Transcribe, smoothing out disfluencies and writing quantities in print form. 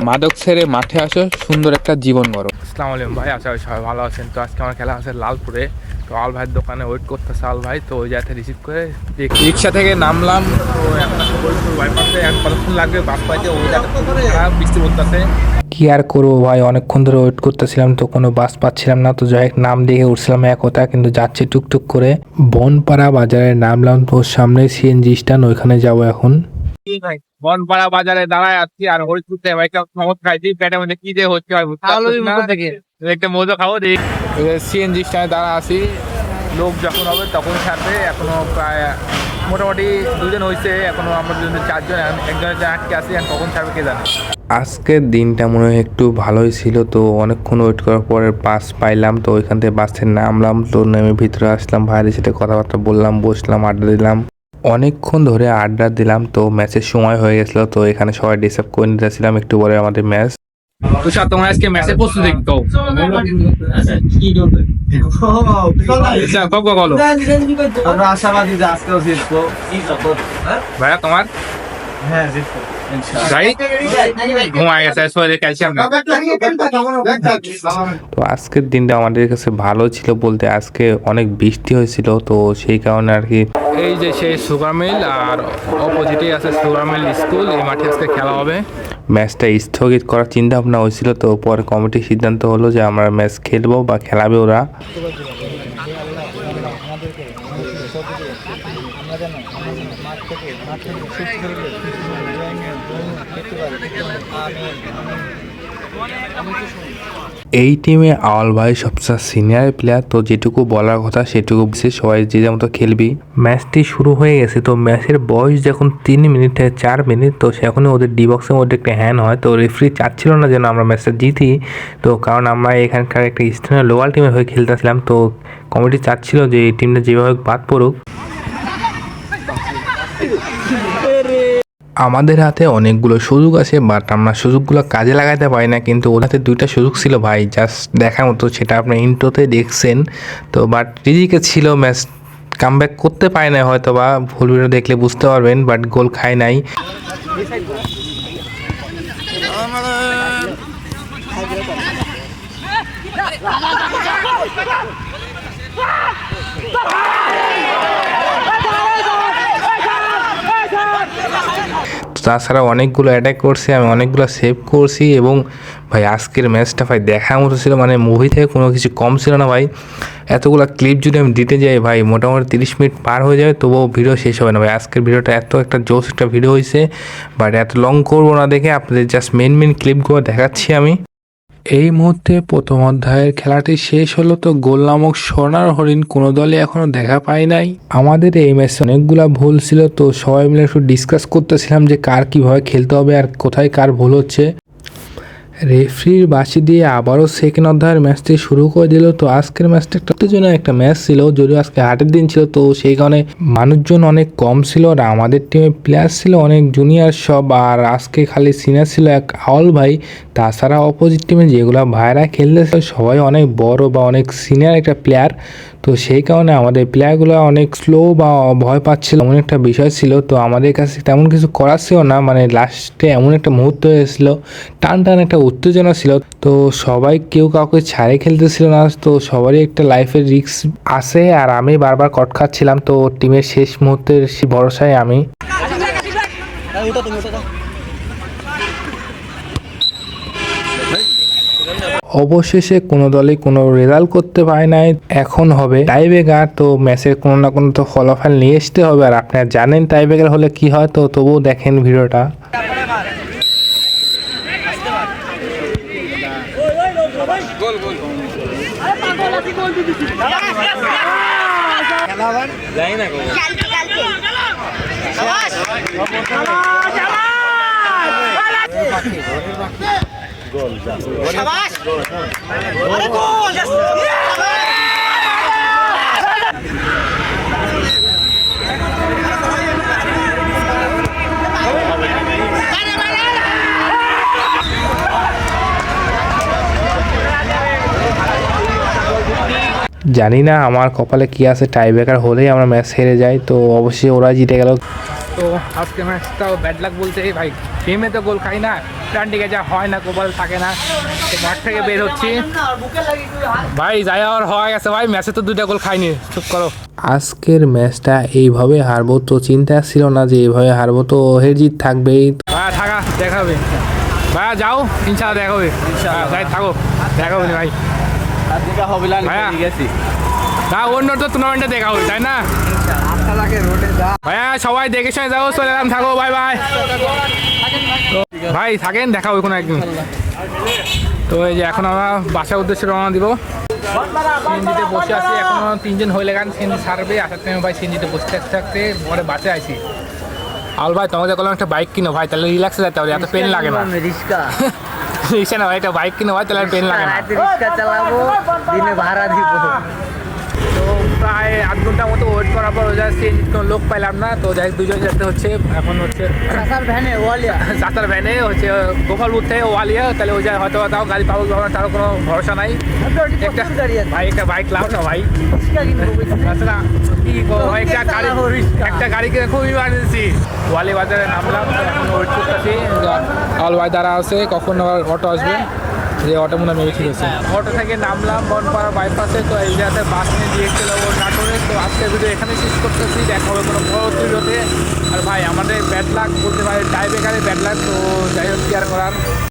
মাদক ছেড়ে মাঠে আসো, সুন্দর একটা জীবন গড়ো। আসসালামু আলাইকুম ভাই, আশা করি সবাই ভালো আছেন। তো আজকে আমার খেলা আছে লালপুরে। তো আল ভাইয়ের দোকানে ওয়েট করতেছে আল ভাই, তো ওই জায়গাতে রিসিভ করে রিক্সা থেকে নামলাম। তো এখন বাইপাসে কতক্ষণ লাগবে বাস পাইতে, ওই জায়গাটা বৃষ্টি পড়তেছে। কি আর করবো ভাই, অনেকক্ষণ ধরে ওয়েট করতেছিলাম তো কোনো বাস পাচ্ছিলাম না। তো যাই হোক নাম দেখে উঠছিলাম একতা, কিন্তু যাচ্ছে টুকটুক করে। বনপাড়া বাজারে নামলাম, তো সামনে সিএনজি স্ট্যান্ড, ওইখানে যাবো এখন। বনপাড়া বাজারে দাঁড়ায় আছি আর হরিপুর থেকে ভাই একটা সমস্ত খাইছি, পেটের মধ্যে কি যে হচ্ছে ভাই একটা মজা খাবো দেখি। সিএনজি স্ট্যান্ডে দাঁড়া আছি, লোক যখন হবে তখন ছাড়বে। এখনো প্রায় মোটামুটি 2 জন হয়েছে, এখনো আমরা 2 জন 4 জন, একজনের যে আটকে আসি, আর কখন ছাড়বে কে জানে। আজকের দিনটা মনে হয় একটু ভালোই ছিল। তো অনেকক্ষণ ওয়েট করার পরে বাস পাইলাম, তো ওইখান থেকে বাসে নামলাম। তো নেমে ভিতরে আসলাম, ভাইয়ের সাথে কথাবার্তা বললাম, বসলাম, আড্ডা দিলাম। অনেকক্ষণ ধরে আড্ডা দিলাম। তো ম্যাচের সময় হয়ে গেছিলো, তো এখানে সবাই ডিস্টার্ব করে নিতেছিলাম। একটু পরে আমাদের ম্যাচ। তুষার, তোমার আজকে ম্যাচের প্রস্তুতি তো বলো। আমরা আশাবাদী যে আজকেও জিতবো। ভাইয়া তোমার তো আজকের দিনটা আমাদের কাছে ভালো ছিল বলতে, আজকে অনেক বৃষ্টি হয়েছিল, তো সেই কারণে আর কি। এই যে সেই সুগার মিল আর অপোজিটেই আছে সুগার মিল স্কুল, এই মাঠে আজকে খেলা হবে। ম্যাচটা স্থগিত করার চিন্তা ভাবনা হয়েছিল, তো পরে কমিটির সিদ্ধান্ত হলো যে আমরা ম্যাচ খেলবো বা খেলাবে ওরা। এই টিমে আওয়াল ভাই সবচেয়ে সিনিয়র প্লেয়ার, তো যেটুকু বলার কথা সেটুকু সবাই যে যেমন খেলবি। ম্যাচটি শুরু হয়ে গেছে, তো ম্যাচের বয়স যখন 3 মিনিট থেকে 4 মিনিট, তো সেখানে ওদের ডি বক্সের মধ্যে একটা হ্যান্ড হয়। তো রেফারি চাচ্ছিল না যেন আমরা ম্যাচটা জিতি, তো কারণ আমরা এখানকার একটা স্থানীয় লোকাল টিমের হয়ে খেলতেছিলাম। তো কমিটি চাচ্ছিল যে এই টিমটা যেভাবে বাদ পড়ুক। আমাদের হাতে অনেকগুলো সুযোগ আছে, বাট আমরা সুযোগগুলো কাজে লাগাতে পারি না। কিন্তু ওর হাতে 2টা সুযোগ ছিল ভাই, জাস্ট দেখার মতো, সেটা আপনি ইন্ট্রোতে দেখছেন। তো বাট রিজিকে ছিল, ম্যাচ কামব্যাক করতে পারে না হয়তো, বা ফুল ভিডিও দেখলে বুঝতে পারবেন, বাট গোল খায় নাই। তাছাড়া অনেকগুলো অ্যাটাক করছি, আমি অনেকগুলো সেভ করছি। এবং ভাই আজকের ম্যাচটা ভাই দেখার মতো ছিল, মানে মুভি থেকে কোনো কিছু কম ছিল না ভাই। এতগুলো ক্লিপ যদি আমি দিতে যাই ভাই, মোটামুটি 30 মিনিট পার হয়ে যাবে, তবুও ভিডিও শেষ হবে না ভাই। আজকের ভিডিওটা এত একটা জোস একটা ভিডিও হয়েছে, বাট এত লং করবো না দেখে আপনাদের জাস্ট মেন ক্লিপগুলো দেখাচ্ছি আমি। এই মুহূর্তে প্রথম অধ্যায়ের খেলাটি শেষ হলো। তো গোল নামক সোনার হরিণ কোনো দলে এখনো দেখা পাই নাই। আমাদের এই ম্যাচে অনেকগুলা ভুল ছিল, তো সবাই মিলে একটু ডিসকাস করতেছিলাম যে কার কিভাবে খেলতে হবে আর কোথায় কার ভুল হচ্ছে। রেফারির বাঁশি দিয়ে আবারও সেকেন্ড অধ্যায়ের ম্যাচটি শুরু করে দিল। তো আজকের ম্যাচটা একটা উত্তেজনক একটা ম্যাচ ছিল, যদিও আজকে হাটের দিন ছিল, তো সেই কারণে মানুষজন অনেক কম ছিল। আর আমাদের টিমে প্লেয়ার ছিল অনেক জুনিয়র সব, আর আজকে খালি সিনিয়র ছিল এক আওয়াল ভাই। তাছাড়া অপোজিট টিমে যেগুলো ভাইরা খেলতেছিল সবাই অনেক বড় বা অনেক সিনিয়র একটা প্লেয়ার। তো সেই কারণে আমাদের প্লেয়ারগুলো অনেক স্লো বা ভয় পাচ্ছিল, এমন একটা বিষয় ছিল। তো আমাদের কাছে তেমন কিছু করার ছিল না, মানে লাস্টে এমন একটা মুহূর্ত হয়েছিল, টান একটা উত্তেজনা ছিল। তো সবাই কেউ কাউকে ছাড়ে খেলতেছিল না, তো সবারই একটা লাইফের রিস্ক আছে। আর আমি বারবার কট খাচ্ছিলাম, তো টিমের শেষ মুহূর্তের ভরসায় আমি। অবশেষে কোনো দলই কোনো রেজাল্ট করতে পারে নাই। এখন হবে টাইব্রেকার, তো ম্যাচের কোনো না কোনো তো ফলাফল নিয়ে আসতে হবে। আর আপনারা জানেন টাইব্রেকার হলে কি হয়, তো তবুও দেখেন ভিডিওটা। জানি না আমার কপালে কি আছে, টাইব্রেকার হলেই আমরা ম্যাচ হেরে যাই। তো অবশ্যই ওরা জিতে গেল। তো আজকে ম্যাচটাও ব্যাড লাক বলতে ভাই গেমে তো গোল খাই না, প্রান্টিকে যা হয় না, কপাল থাকে না, তো মাঠ থেকে বের হচ্ছি ভাই, যাই আর হয়ে গেছে ভাই, ম্যাচে তো 2টা গোল খাইনি, চুপ করো। আজকের ম্যাচটা এইভাবে হারবো তো চিন্তা ছিল না যে এইভাবে হারবো, তো হের জিত থাকবেই। ভাইয়া থাকা দেখা হবে, ভাইয়া যাও ইনশাল্লাহ দেখা হবে, যাই থাকো দেখা হবে ভাই, আজকে হবে না ভাইয়া। ঠিক আছে না অন্য তো টুর্নামেন্টে দেখা হবে তাই না ভাইয়া, সবাই দেখে শুনে যাও, চলে এলাম, থাকো, বাই বাই ভাই, থাকেন, দেখা হবে কোনো একদিন। তো এই যে এখন আমরা বাসার উদ্দেশ্যে রওনা দিব, সিএনজিতে বসে আছি, এখনো 3 জন হয়ে গেলেন, সিএনজি ছাড়বে, আসার টাইমে ভাই সিএনজিতে বসে থাকতে থাকতে পরে বাসে আইছি। আল ভাই তোমাদের বললাম একটা বাইক কিনো ভাই, তাহলে রিল্যাক্সে যেতে হবে, এত পেন লাগে না। রিক্সা রিক্সা না ভাই, একটা বাইক কিনো ভাই, তাহলে আর পেন লাগে না। রিক্সা চালাবো, দিনে ভাড়া দিব। তো প্রায় 8 ঘন্টা মতো ওয়েট করার পর ওই জায়গায় সিএনজি কোনো লোক পাইলাম না, তো যাই 2 জন যেতে হচ্ছে, এখন হচ্ছে চাচার ভ্যানে ওয়ালিয়া চাচার ভ্যানে হচ্ছে গোপালপুর থেকে ওয়ালিয়া, তাহলে ওই জায়গায় হয়তো তাও গাড়ি পাবো পাবো না, তারও কোনো ভরসা নাই। একটা ভাই একটা বাইক লাভ না ভাই, তাছাড়া কি করবো ভাই, একটা গাড়ি কিনে খুব ইমার্জেন্সি। ওয়ালি বাজারে নামলাম, তো এখন ওয়েট করতেছি, অল ভাই দ্বারা আছে, কখন আবার অটো আসবে, যে অটো মনে মেবি ঠিক আছে। অটো থেকে নামলাম বনপাড়া বাইপাসে, তো এই জায়গাতে বাস নিয়ে দিয়ে গেলো নাটোরে। তো আজকের ভিডিও এখানে শেষ করতেছি, দেখা হবে কোনো পরবর্তী ভিডিওতে। আর ভাই আমাদের ব্যাড লাক বলতে পারে, টাই ব্রেকারে ব্যাড লাক, তো যাই হোক কি আর করার।